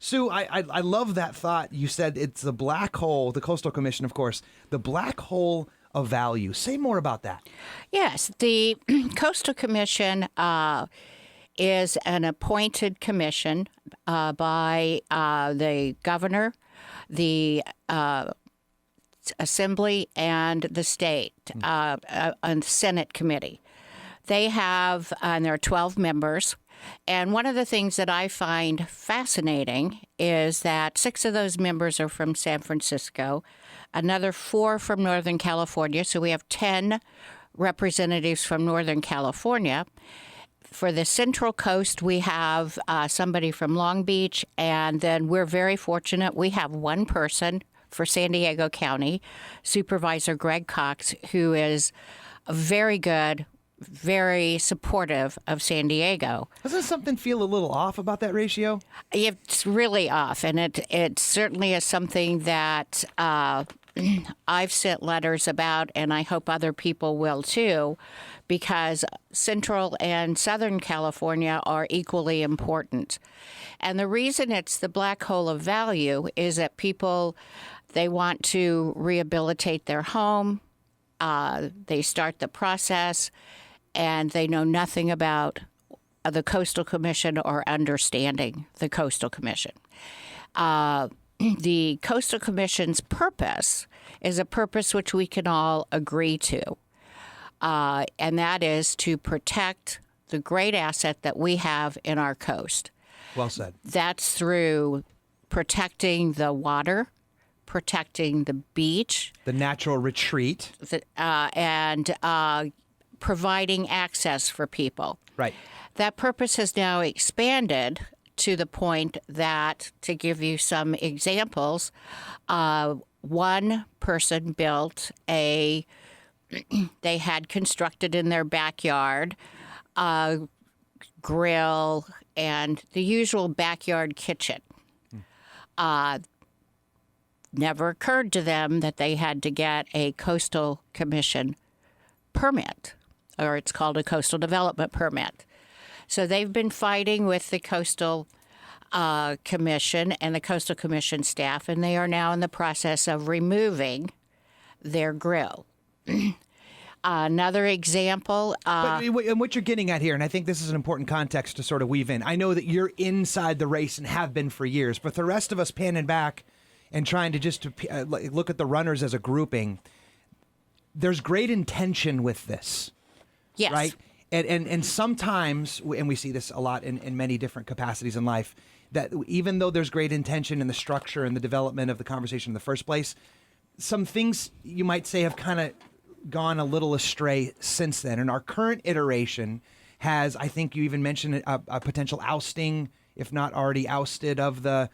Sue, I love that thought. You said it's the black hole, the Coastal Commission, of course, the black hole of value. Say more about that. Yes, the Coastal Commission is an appointed commission by the governor, the Assembly, and the state, and Senate committee. They have, and there are 12 members. And one of the things that I find fascinating is that 6 of those members are from San Francisco, another 4 from Northern California. So we have 10 representatives from Northern California. For the Central Coast, we have somebody from Long Beach, and then we're very fortunate. We have one person for San Diego County, Supervisor Greg Cox, who is very good, very supportive of San Diego. Doesn't something feel a little off about that ratio? It's really off, and it certainly is something that I've sent letters about, and I hope other people will too, because Central and Southern California are equally important. And the reason it's the black hole of value is that people, they want to rehabilitate their home, they start the process, and they know nothing about the Coastal Commission or understanding the Coastal Commission. The Coastal Commission's purpose is a purpose which we can all agree to, and that is to protect the great asset that we have in our coast. Well said. That's through protecting the water, protecting the beach, the natural retreat, and providing access for people. Right. That purpose has now expanded to the point that, to give you some examples, one person built they had constructed in their backyard a grill and the usual backyard kitchen. Never occurred to them that they had to get a Coastal Commission permit, or it's called a Coastal Development Permit. So they've been fighting with the Coastal Commission and the Coastal Commission staff, and they are now in the process of removing their grill. Another example. And what you're getting at here, and I think this is an important context to sort of weave in. I know that you're inside the race and have been for years, but the rest of us panning back and trying to just look at the runners as a grouping, there's great intention with this. Yes. Right? And sometimes, and we see this a lot in many different capacities in life, that even though there's great intention in the structure and the development of the conversation in the first place, some things you might say have kind of gone a little astray since then. And our current iteration has, I think you even mentioned a potential ousting, if not already ousted, of the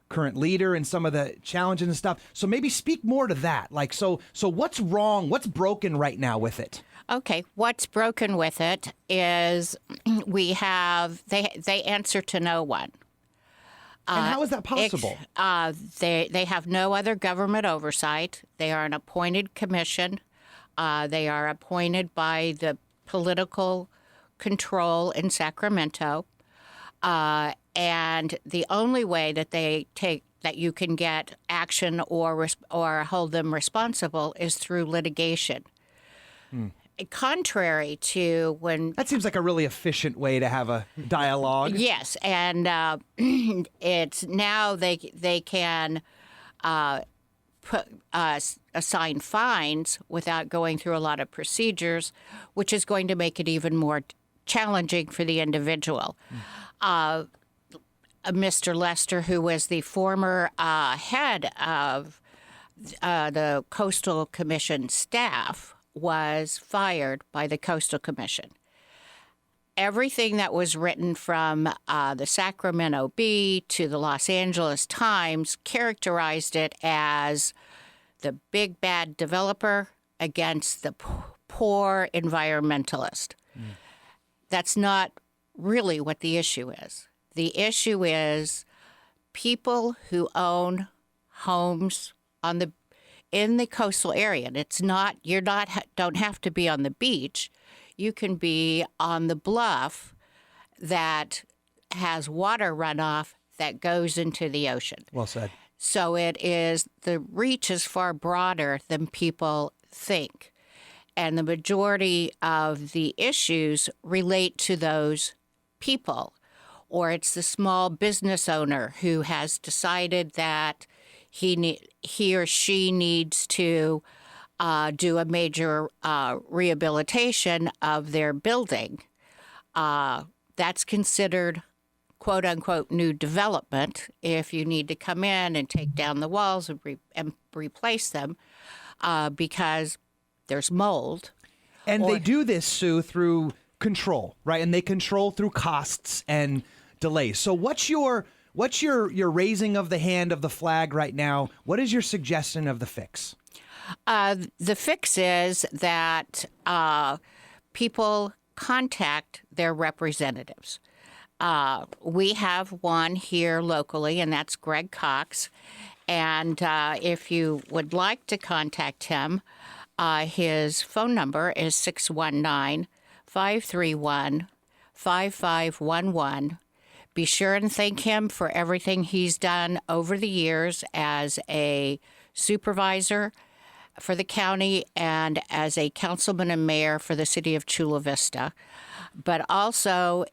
current leader and some of the challenges and stuff. So maybe speak more to that. Like, so what's wrong? What's broken right now with it? Okay, what's broken with it is they answer to no one. And how is that possible? They have no other government oversight. They are an appointed commission. They are appointed by the political control in Sacramento. And the only way that that you can get action or hold them responsible is through litigation. Contrary to when... That seems like a really efficient way to have a dialogue. Yes, and it's now they can assign fines without going through a lot of procedures, which is going to make it even more challenging for the individual. Mr. Lester, who was the former head of the Coastal Commission staff, was fired by the Coastal Commission. Everything that was written from the Sacramento Bee to the Los Angeles Times characterized it as the big bad developer against the poor environmentalist. That's not really what the issue is. The issue is people who own homes in the coastal area. And it's not, don't have to be on the beach. You can be on the bluff that has water runoff that goes into the ocean. Well said. So the reach is far broader than people think. And the majority of the issues relate to those people. Or it's the small business owner who has decided that he or she needs to do a major rehabilitation of their building. That's considered quote unquote new development if you need to come in and take down the walls and replace them because there's mold. And they do this, Sue, through control, right? And they control through costs and delays. So what's your raising of the hand of the flag right now? What is your suggestion of the fix? The fix is that people contact their representatives. We have one here locally, and that's Greg Cox. And if you would like to contact him, his phone number is 619-531-5511. Be sure and thank him for everything he's done over the years as a supervisor for the county and as a councilman and mayor for the city of Chula Vista. But also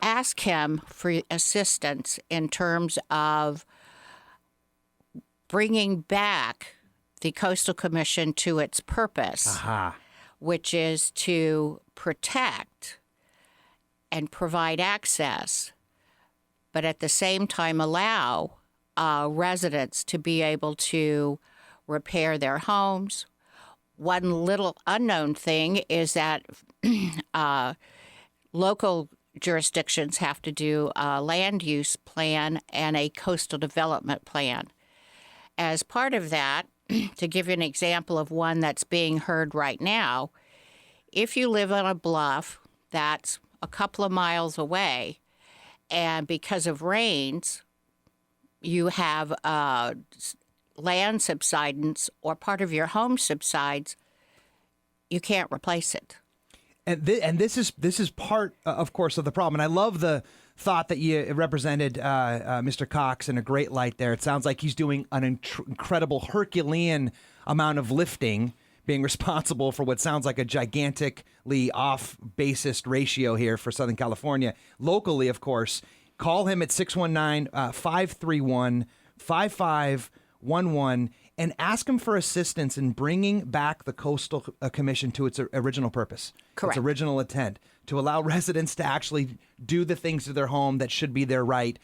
ask him for assistance in terms of bringing back the Coastal Commission to its purpose, which is to protect and provide access, but at the same time allow residents to be able to repair their homes. One little unknown thing is that local jurisdictions have to do a land use plan and a coastal development plan. As part of that, to give you an example of one that's being heard right now, if you live on a bluff that's a couple of miles away, and because of rains, you have land subsidence or part of your home subsides, you can't replace it. And this is part, of course, of the problem. And I love the thought that you represented Mr. Cox in a great light there. It sounds like he's doing an incredible Herculean amount of lifting, being responsible for what sounds like a gigantically off-basis ratio here for Southern California. Locally, of course, call him at 619-531-5511 and ask him for assistance in bringing back the Coastal Commission to its original purpose. Correct. Its original intent, to allow residents to actually do the things to their home that should be their right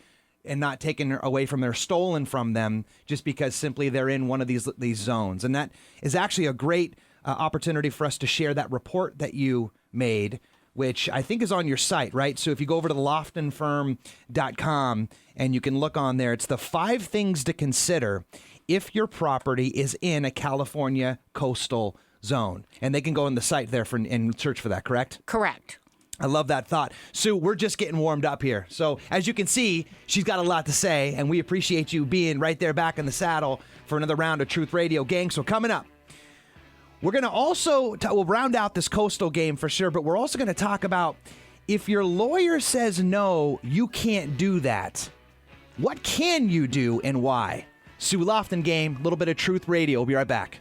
and not taken away from them or stolen from them just because simply they're in one of these zones. And that is actually a great opportunity for us to share that report that you made, which I think is on your site, right? So if you go over to the loftinfirm.com and you can look on there, it's the 5 things to consider if your property is in a California coastal zone. And they can go on the site there and search for that, correct? Correct. I love that thought. Sue, we're just getting warmed up here. So as you can see, she's got a lot to say, and we appreciate you being right there back in the saddle for another round of Truth Radio, gang. So coming up, we're going to also, we'll round out this coastal game for sure, but we're also going to talk about if your lawyer says no, you can't do that. What can you do and why? Sue Loftin, game, a little bit of Truth Radio. We'll be right back.